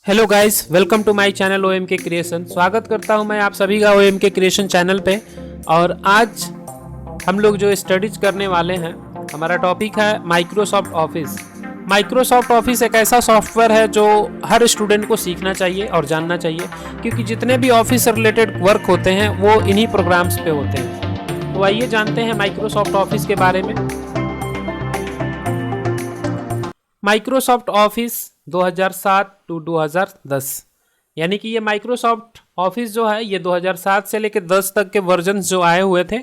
Hello guys, welcome to my channel OM के creation. स्वागत करता हूं मैं आप सभी का ओएम के क्रिएशन चैनल पे। और आज हम लोग जो स्टडीज करने वाले हैं, हमारा टॉपिक है माइक्रोसॉफ्ट ऑफिस। माइक्रोसॉफ्ट ऑफिस एक ऐसा सॉफ्टवेयर है जो हर स्टूडेंट को सीखना चाहिए और जानना चाहिए, क्योंकि जितने भी ऑफिस से रिलेटेड वर्क होते हैं वो इन्हीं प्रोग्राम्स पे होते हैं। तो आइए जानते हैं माइक्रोसॉफ्ट ऑफिस के बारे में। माइक्रोसॉफ्ट ऑफिस 2007 टू 2010, यानी कि ये माइक्रोसॉफ्ट ऑफिस जो है ये 2007 से लेकर 10 तक के वर्जन्स जो आए हुए थे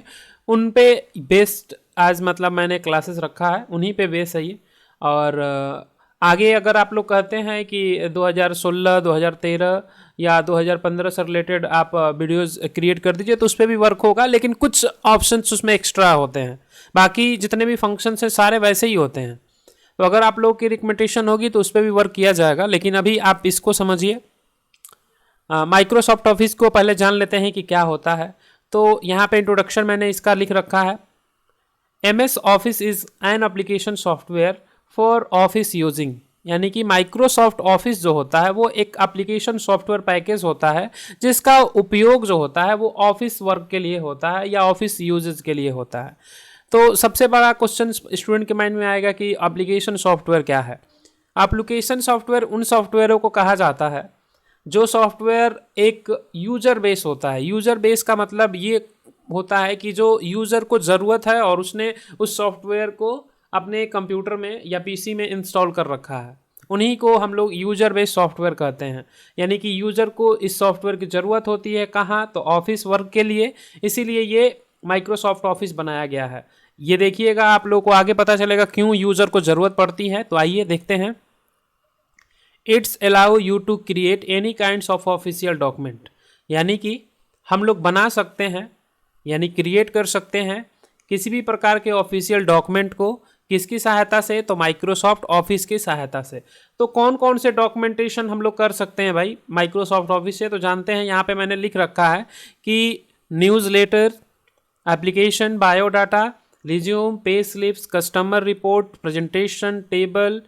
उन पे बेस्ड आज मतलब मैंने क्लासेस रखा है, उन्हीं पे बेस है ये। और आगे अगर आप लोग कहते हैं कि 2016, 2013 या 2015 से रिलेटेड आप वीडियोस क्रिएट कर दीजिए तो उस पर भी वर्क होगा, लेकिन कुछ ऑप्शंस उसमें एक्स्ट्रा होते हैं। बाकी जितने भी फंक्शंस हैं सारे वैसे ही होते हैं। तो अगर आप लोग की रिकमेंडेशन होगी तो उस पर भी वर्क किया जाएगा, लेकिन अभी आप इसको समझिए। माइक्रोसॉफ्ट ऑफिस को पहले जान लेते हैं कि क्या होता है। तो यहाँ पे इंट्रोडक्शन मैंने इसका लिख रखा है। MS office is an application software for office using, यानी कि माइक्रोसॉफ्ट ऑफिस जो होता है वो एक एप्लीकेशन सॉफ्टवेयर पैकेज होता है जिसका उपयोग जो होता है वो ऑफिस वर्क के लिए होता है या ऑफिस यूजेस के लिए होता है। तो सबसे बड़ा क्वेश्चन स्टूडेंट के माइंड में आएगा कि एप्लीकेशन सॉफ्टवेयर क्या है। एप्लीकेशन सॉफ्टवेयर उन सॉफ्टवेयरों को कहा जाता है जो सॉफ्टवेयर एक यूजर बेस होता है। यूजर बेस का मतलब ये होता है कि जो यूज़र को ज़रूरत है और उसने उस सॉफ्टवेयर को अपने कंप्यूटर में या पीसी में इंस्टॉल कर रखा है, उन्हीं को हम लोग यूजर बेस्ड सॉफ्टवेयर कहते हैं। यानी कि यूज़र को इस सॉफ्टवेयर की ज़रूरत होती है कहाँ, तो ऑफिस वर्क के लिए, इसीलिए ये माइक्रोसॉफ्ट ऑफिस बनाया गया है। ये देखिएगा, आप लोगों को आगे पता चलेगा क्यों यूज़र को ज़रूरत पड़ती है। तो आइए देखते हैं। It's allow you to create any kinds of official document, यानी कि हम लोग बना सकते हैं यानी क्रिएट कर सकते हैं किसी भी प्रकार के ऑफिशियल डॉक्यूमेंट को। किसकी सहायता से? तो माइक्रोसॉफ्ट ऑफिस की सहायता से। तो कौन कौन से डॉक्यूमेंटेशन हम लोग कर सकते हैं भाई माइक्रोसॉफ्ट ऑफिस से? तो जानते हैं। यहाँ पे मैंने लिख रखा है कि newsletter, application, biodata, resume, pay slips, customer report, presentation, table,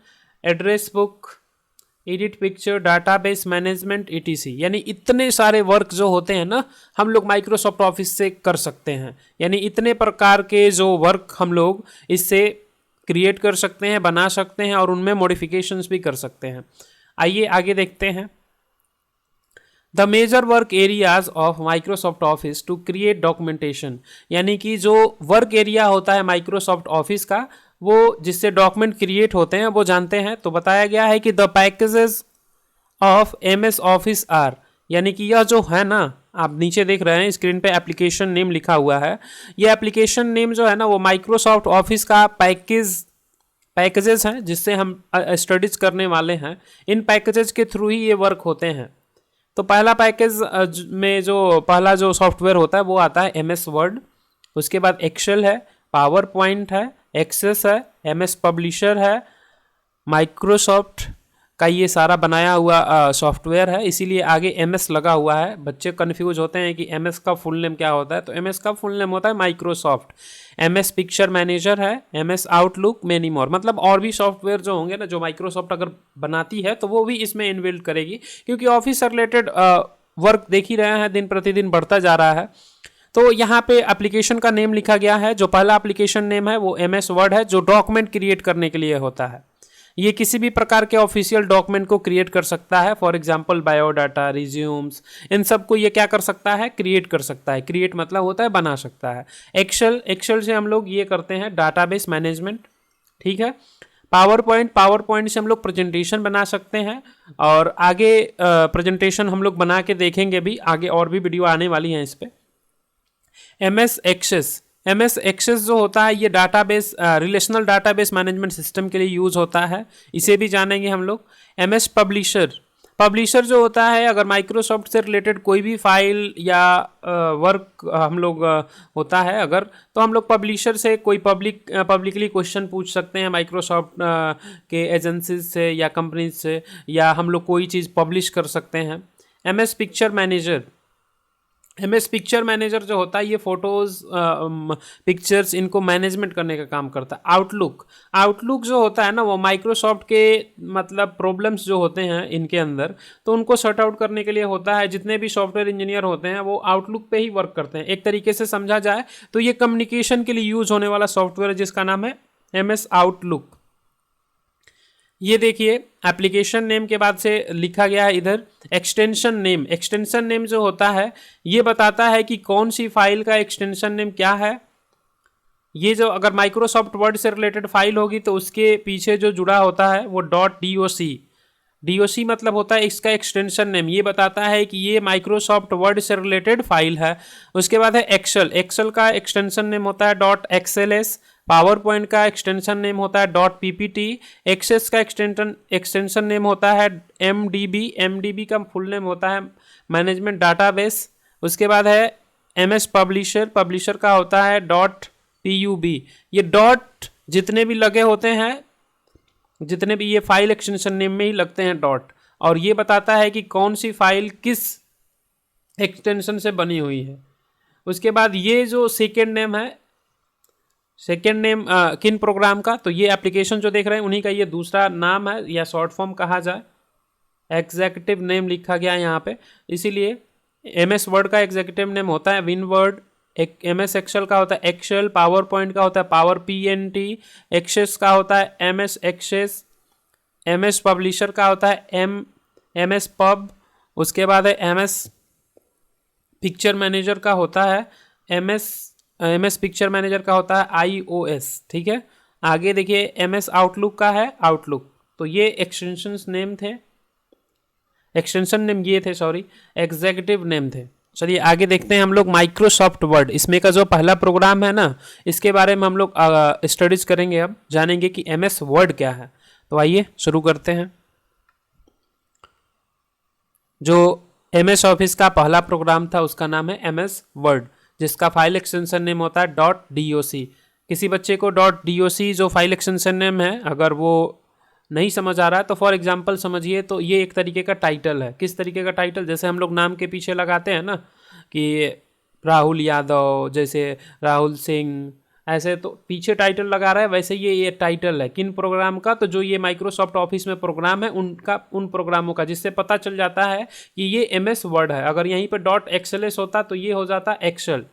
address book, edit picture, database management, ETC। यानी इतने सारे वर्क जो होते हैं ना, हम लोग माइक्रोसॉफ्ट ऑफिस से कर सकते हैं। यानी इतने प्रकार के जो वर्क हम लोग इससे क्रिएट कर सकते हैं, बना सकते हैं और उनमें मॉडिफिकेशंस भी कर सकते हैं। आइए आगे देखते हैं। The major work areas of Microsoft Office to create documentation, यानी कि जो वर्क एरिया होता है माइक्रोसॉफ्ट ऑफिस का, वो जिससे डॉक्यूमेंट क्रिएट होते हैं वो जानते हैं। तो बताया गया है कि the packages of MS Office are, यानी कि यह जो है ना, आप नीचे देख रहे हैं स्क्रीन पे एप्लीकेशन नेम लिखा हुआ है। यह एप्लीकेशन नेम जो है ना वो माइक्रोसॉफ्ट ऑफिस का पैकेजेस हैं जिससे हम स्टडीज करने वाले हैं। इन पैकेजेस के थ्रू ही ये वर्क होते हैं। तो पहला पैकेज में जो पहला जो सॉफ्टवेयर होता है वो आता है MS वर्ड, उसके बाद एक्सेल है, पावर पॉइंट है, एक्सेस है, MS पब्लिशर है। माइक्रोसॉफ्ट का ये सारा बनाया हुआ सॉफ्टवेयर है, इसीलिए आगे MS लगा हुआ है। बच्चे कंफ्यूज होते हैं कि MS का फुल नेम क्या होता है। तो MS का फुल नेम होता है माइक्रोसॉफ्ट। MS पिक्चर मैनेजर है, MS आउटलुक, मेनी मोर। मतलब और भी सॉफ्टवेयर जो होंगे ना, जो माइक्रोसॉफ्ट अगर बनाती है तो वो भी इसमें इनबिल्ट करेगी, क्योंकि ऑफिस से रिलेटेड वर्क देख ही रहे हैं, दिन प्रतिदिन बढ़ता जा रहा है। तो यहाँ पे एप्लीकेशन का नेम लिखा गया है। जो पहला एप्लीकेशन नेम है वो MS वर्ड है, जो डॉक्यूमेंट क्रिएट करने के लिए होता है। ये किसी भी प्रकार के ऑफिशियल डॉक्यूमेंट को क्रिएट कर सकता है। फॉर एग्जांपल बायोडाटा, रिज्यूम्स, इन सब को ये क्या कर सकता है? क्रिएट कर सकता है। क्रिएट मतलब होता है बना सकता है। एक्सेल से हम लोग ये करते हैं डाटाबेस मैनेजमेंट, ठीक है। पावर पॉइंट से हम लोग प्रेजेंटेशन बना सकते हैं। और आगे प्रेजेंटेशन हम लोग बना के देखेंगे भी, आगे और भी वीडियो आने वाली हैं इस पर। MS एक्सेस जो होता है ये database, relational database management system के लिए यूज़ होता है, इसे भी जानेंगे हम लोग। MS पब्लिशर जो होता है, अगर माइक्रोसॉफ्ट से रिलेटेड कोई भी फाइल या वर्क हम लोग होता है अगर, तो हम लोग पब्लिशर से कोई पब्लिकली क्वेश्चन पूछ सकते हैं माइक्रोसॉफ्ट के एजेंसीज से या कंपनीज से, या हम लोग कोई चीज़ पब्लिश कर सकते हैं। MS picture manager MS picture manager जो होता है ये फोटोज पिक्चर्स इनको मैनेजमेंट करने का काम करता है। आउटलुक जो होता है ना वो माइक्रोसॉफ्ट के मतलब प्रॉब्लम्स जो होते हैं इनके अंदर, तो उनको सॉर्ट आउट करने के लिए होता है। जितने भी सॉफ्टवेयर इंजीनियर होते हैं वो आउटलुक पे ही वर्क करते हैं। एक तरीके से समझा जाए तो ये कम्युनिकेशन के लिए यूज होने वाला सॉफ्टवेयर है जिसका नाम है MS आउटलुक। ये देखिए एप्लीकेशन नेम के बाद से लिखा गया है इधर एक्सटेंशन नेम। एक्सटेंशन नेम जो होता है ये बताता है कि कौन सी फाइल का एक्सटेंशन नेम क्या है। ये जो अगर माइक्रोसॉफ्ट वर्ड से रिलेटेड फाइल होगी तो उसके पीछे जो जुड़ा होता है वो डॉट मतलब होता है इसका एक्सटेंशन नेम। ये बताता है कि ये माइक्रोसॉफ्ट वर्ड से रिलेटेड फाइल है। उसके बाद है एक्सेल का एक्सटेंशन नेम होता है डॉट XLS। पावर पॉइंट का एक्सटेंशन नेम होता है डॉट PPT। एक्सेस का एक्सटेंशन नेम होता है MDB का फुल नेम होता है मैनेजमेंट डाटाबेस। उसके बाद है MS पब्लिशर का होता है डॉट PUB। ये डॉट जितने भी लगे होते हैं, जितने भी ये फाइल एक्सटेंशन नेम में ही लगते हैं डॉट, और ये बताता है कि कौन सी फाइल किस एक्सटेंशन से बनी हुई है। उसके बाद ये जो सेकेंड नेम किन प्रोग्राम का, तो ये एप्लीकेशन जो देख रहे हैं उन्हीं का ये दूसरा नाम है या शॉर्ट फॉर्म कहा जाए। एग्जीक्यूटिव नेम लिखा गया है यहाँ पे, इसीलिए MS वर्ड का एग्जीक्यूटिव नेम होता है विनवर्ड। एक MS एक्सेल का होता है एक्सेल। पावर पॉइंट का होता है पावर PNT। एक्सेस का होता है MS एक्सेस। MS पब्लिशर का होता है MS पब। उसके बाद है MS पिक्चर मैनेजर का होता है MS पिक्चर मैनेजर का होता है iOS। ठीक है, आगे देखिए MS आउटलुक का है आउटलुक। तो ये एक्सटेंशन नेम थे एग्जीक्यूटिव नेम थे। चलिए आगे देखते हैं हम लोग माइक्रोसॉफ्ट वर्ड। इसमें का जो पहला प्रोग्राम है ना, इसके बारे में हम लोग स्टडीज करेंगे। अब जानेंगे कि MS वर्ड क्या है। तो आइए शुरू करते हैं। जो MS ऑफिस का पहला प्रोग्राम था उसका नाम है MS वर्ड, जिसका फाइल एक्सटेंशन नेम होता है .doc। किसी बच्चे को .doc जो फाइल एक्सटेंशन नेम है अगर वो नहीं समझ आ रहा है तो फॉर एग्जांपल समझिए, तो ये एक तरीके का टाइटल है। किस तरीके का टाइटल, जैसे हम लोग नाम के पीछे लगाते हैं ना कि राहुल यादव, जैसे राहुल सिंह, ऐसे तो पीछे टाइटल लगा रहा है, वैसे ये टाइटल है किन प्रोग्राम का, तो जो ये माइक्रोसॉफ्ट ऑफिस में प्रोग्राम है उनका, उन प्रोग्रामों का, जिससे पता चल जाता है कि ये MS वर्ड है। अगर यहीं पर .XLS होता तो ये हो जाता एक्सेल।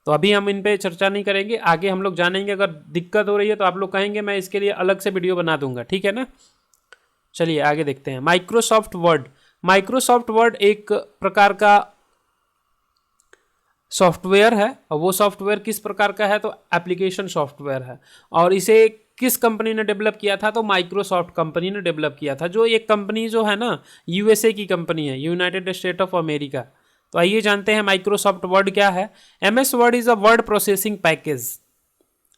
तो अभी हम इन पे चर्चा नहीं करेंगे, आगे हम लोग जानेंगे। अगर दिक्कत हो रही है तो आप लोग कहेंगे, मैं इसके लिए अलग से वीडियो बना दूंगा, ठीक है ना। चलिए आगे देखते हैं माइक्रोसॉफ्ट वर्ड एक प्रकार का सॉफ्टवेयर है, और वो सॉफ्टवेयर किस प्रकार का है, तो एप्लीकेशन सॉफ्टवेयर है। और इसे किस कंपनी ने डेवलप किया था, तो माइक्रोसॉफ्ट कंपनी ने डेवलप किया था। जो एक कंपनी जो है ना USA की कंपनी है, यूनाइटेड स्टेट ऑफ अमेरिका। तो आइए जानते हैं माइक्रोसॉफ्ट वर्ड क्या है। MS word is a word processing package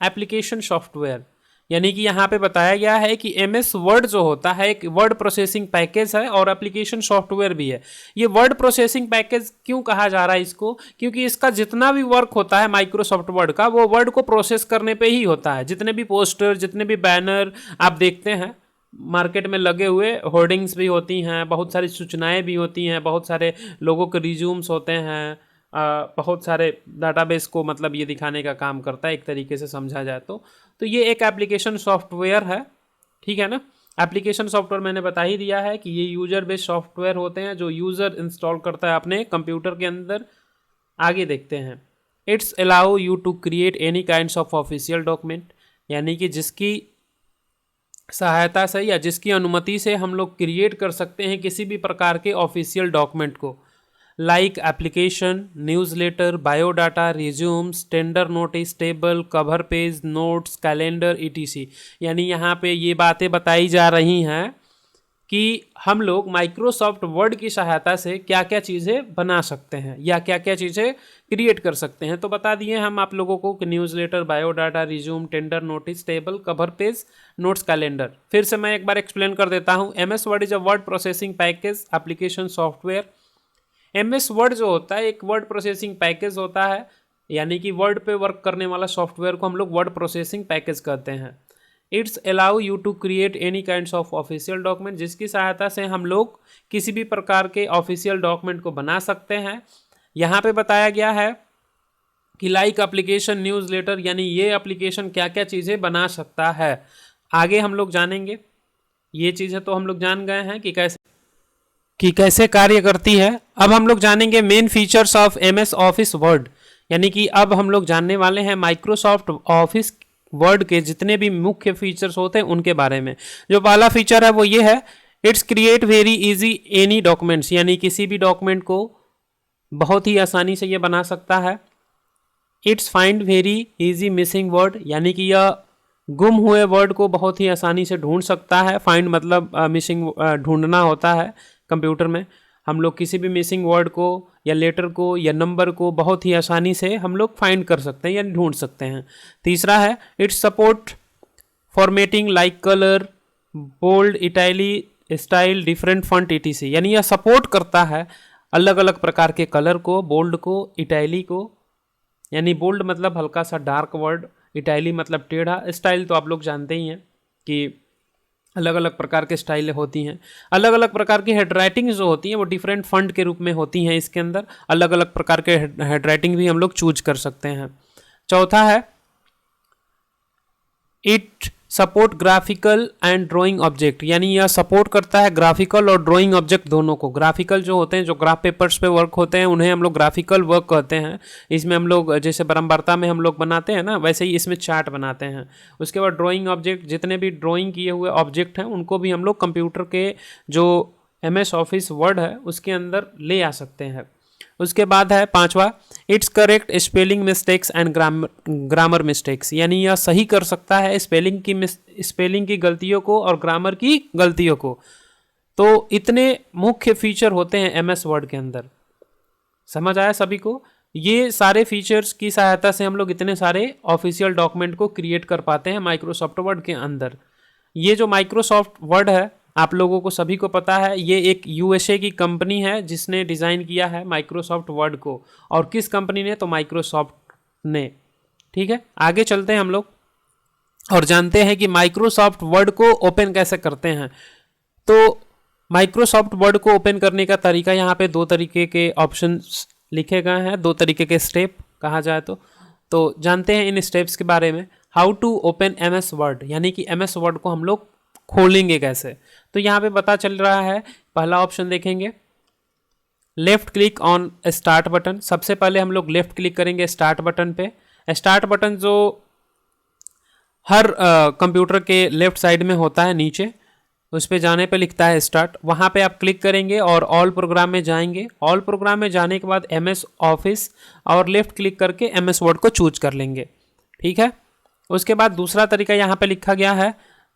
application software, यानी कि यहाँ पे बताया गया है कि MS वर्ड जो होता है एक वर्ड प्रोसेसिंग पैकेज है और एप्लीकेशन सॉफ्टवेयर भी है। ये वर्ड प्रोसेसिंग पैकेज क्यों कहा जा रहा है इसको, क्योंकि इसका जितना भी वर्क होता है माइक्रोसॉफ्ट वर्ड का, वो वर्ड को प्रोसेस करने पे ही होता है। जितने भी पोस्टर, जितने भी बैनर आप देखते हैं मार्केट में लगे हुए, होर्डिंग्स भी होती हैं, बहुत सारी सूचनाएं भी होती हैं, बहुत सारे लोगों के रिज्यूम्स होते हैं, बहुत सारे डाटाबेस को मतलब ये दिखाने का काम करता है एक तरीके से समझा जाए तो ये एक एप्लीकेशन सॉफ्टवेयर है, ठीक है ना। एप्लीकेशन सॉफ्टवेयर मैंने बता ही दिया है कि ये यूजर बेस्ड सॉफ्टवेयर होते हैं जो यूज़र इंस्टॉल करता है अपने कंप्यूटर के अंदर। आगे देखते हैं it's allow you to create any kinds of official document, यानी कि जिसकी सहायता से या जिसकी अनुमति से हम लोग क्रिएट कर सकते हैं किसी भी प्रकार के ऑफिशियल डॉक्यूमेंट को, like application, newsletter, biodata, resumes, tender notice, table, cover page, notes, calendar ETC। यानी यहाँ पे ये बातें बताई जा रही हैं कि हम लोग माइक्रोसॉफ्ट वर्ड की सहायता से क्या क्या चीज़ें बना सकते हैं या क्या क्या चीज़ें क्रिएट कर सकते हैं। तो बता दिए हम आप लोगों को कि newsletter, biodata, resume, tender notice, table, cover page, notes, calendar. फिर से मैं एक बार एक्सप्लेन कर देता हूँ। MS word is a word processing package application software. MS word जो होता है एक वर्ड प्रोसेसिंग पैकेज होता है, यानी कि वर्ड पे वर्क करने वाला सॉफ्टवेयर को हम लोग वर्ड प्रोसेसिंग पैकेज कहते हैं। It's allow you to create any kinds of official document, जिसकी सहायता से हम लोग किसी भी प्रकार के ऑफिशियल डॉक्यूमेंट को बना सकते हैं यहाँ पे बताया गया है कि लाइक एप्लीकेशन न्यूज़लेटर, यानी ये एप्लीकेशन क्या क्या चीज़ें बना सकता है। आगे हम लोग जानेंगे। ये चीज़ें तो हम लोग जान गए हैं कि कैसे कार्य करती है। अब हम लोग जानेंगे main features of MS office word, यानी कि अब हम लोग जानने वाले हैं माइक्रोसॉफ्ट ऑफिस वर्ड के जितने भी मुख्य फीचर्स होते हैं उनके बारे में। जो पहला फीचर है वो ये है, it's create very easy any documents, यानी किसी भी डॉक्यूमेंट को बहुत ही आसानी से ये बना सकता है। It's find very easy missing word, यानी कि यह गुम हुए वर्ड को बहुत ही आसानी से ढूंढ सकता है। फाइंड मतलब मिसिंग ढूंढना होता है कंप्यूटर में। हम लोग किसी भी मिसिंग वर्ड को या लेटर को या नंबर को बहुत ही आसानी से हम लोग फाइंड कर सकते हैं या ढूंढ सकते हैं। तीसरा है, it's support formatting like colour, bold, italic, style, different font etc, यानी यह सपोर्ट करता है अलग अलग प्रकार के कलर को, बोल्ड को, इटैली को, यानी बोल्ड मतलब हल्का सा डार्क वर्ड, इटैली मतलब टेढ़ा, स्टाइल तो आप लोग जानते ही हैं कि अलग अलग प्रकार के स्टाइलें होती हैं। अलग अलग प्रकार की हेडराइटिंग जो होती हैं वो डिफरेंट फॉन्ट के रूप में होती हैं। इसके अंदर अलग अलग प्रकार के हेडराइटिंग भी हम लोग चूज कर सकते हैं। चौथा है, it support graphical and drawing object, यानी यह सपोर्ट करता है ग्राफिकल और ड्राइंग ऑब्जेक्ट दोनों को। ग्राफिकल जो होते हैं, जो ग्राफ पेपर्स पे वर्क होते हैं, उन्हें हम लोग ग्राफिकल वर्क कहते हैं। इसमें हम लोग जैसे ब्रह्मवार्ता में हम लोग बनाते हैं ना, वैसे ही इसमें चार्ट बनाते हैं। उसके बाद ड्राइंग ऑब्जेक्ट, जितने भी ड्राइंग किए हुए ऑब्जेक्ट हैं उनको भी हम लोग कंप्यूटर के जो MS ऑफिस वर्ड है उसके अंदर ले आ सकते हैं। उसके बाद है पांचवा, it's correct spelling mistakes and grammar mistakes, यानी यह सही कर सकता है स्पेलिंग की गलतियों को और ग्रामर की गलतियों को। तो इतने मुख्य फीचर होते हैं MS वर्ड के अंदर। समझ आया सभी को? ये सारे फीचर्स की सहायता से हम लोग इतने सारे ऑफिशियल डॉक्यूमेंट को क्रिएट कर पाते हैं माइक्रोसॉफ्ट वर्ड के अंदर। ये जो माइक्रोसॉफ्ट वर्ड है, आप लोगों को सभी को पता है, ये एक USA की कंपनी है जिसने डिज़ाइन किया है माइक्रोसॉफ्ट वर्ड को। और किस कंपनी ने? तो माइक्रोसॉफ्ट ने। ठीक है, आगे चलते हैं हम लोग और जानते हैं कि माइक्रोसॉफ्ट वर्ड को ओपन कैसे करते हैं। तो माइक्रोसॉफ्ट वर्ड को ओपन करने का तरीका, यहाँ पे दो तरीके के ऑप्शंस लिखे गए हैं, दो तरीके के स्टेप कहा जाए तो जानते हैं इन स्टेप्स के बारे में। How to open MS Word, यानी कि MS वर्ड को हम लोग खोलेंगे कैसे। तो यहाँ पे पता चल रहा है, पहला ऑप्शन देखेंगे, left click on start button. सबसे पहले हम लोग लेफ्ट क्लिक करेंगे स्टार्ट बटन पे। स्टार्ट बटन जो हर कंप्यूटर के लेफ्ट साइड में होता है नीचे, उस पे जाने पे लिखता है स्टार्ट, वहाँ पे आप क्लिक करेंगे और ऑल प्रोग्राम में जाएंगे। ऑल प्रोग्राम में जाने के बाद MS ऑफिस और लेफ्ट क्लिक करके MS वर्ड को चूज कर लेंगे। ठीक है, उसके बाद दूसरा तरीका यहाँ पे लिखा गया है।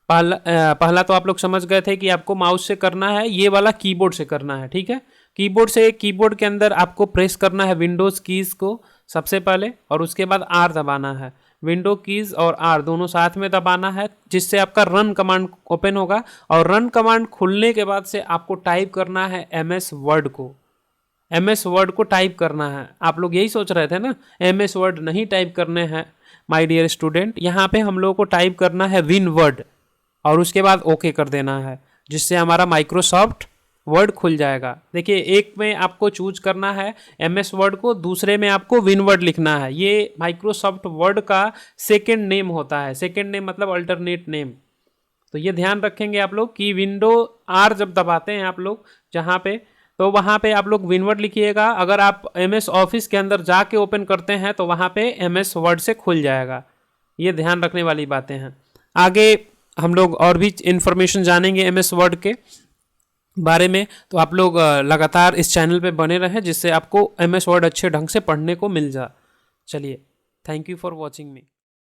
पहला तो आप लोग समझ गए थे कि आपको माउस से करना है, ये वाला कीबोर्ड से करना है। ठीक है, कीबोर्ड के अंदर आपको प्रेस करना है विंडोज कीज को सबसे पहले, और उसके बाद R दबाना है। विंडो कीज और R दोनों साथ में दबाना है, जिससे आपका रन कमांड ओपन होगा। और रन कमांड खुलने के बाद से आपको टाइप करना है MS वर्ड को। MS वर्ड को टाइप करना है। आप लोग यही सोच रहे थे ना, MS वर्ड नहीं टाइप करने हैं माय डियर स्टूडेंट। यहाँ पे हम लोगों को टाइप करना है विन वर्ड और उसके बाद ओके कर देना है, जिससे हमारा माइक्रोसॉफ्ट वर्ड खुल जाएगा। देखिए, एक में आपको चूज करना है MS वर्ड को, दूसरे में आपको विन वर्ड लिखना है। ये माइक्रोसॉफ्ट वर्ड का सेकेंड नेम होता है। सेकेंड नेम मतलब अल्टरनेट नेम। तो ये ध्यान रखेंगे आप लोग कि विंडो R जब दबाते हैं आप लोग जहाँ पे, तो वहाँ पे आप लोग विन वर्ड लिखिएगा। अगर आप MS ऑफिस के अंदर जाके ओपन करते हैं तो वहाँ पे MS वर्ड से खुल जाएगा। ये ध्यान रखने वाली बातें हैं। आगे हम लोग और भी इन्फॉर्मेशन जानेंगे MS वर्ड के बारे में, तो आप लोग लगातार इस चैनल पे बने रहें, जिससे आपको MS वर्ड अच्छे ढंग से पढ़ने को मिल जाए। चलिए, thank you for watching me.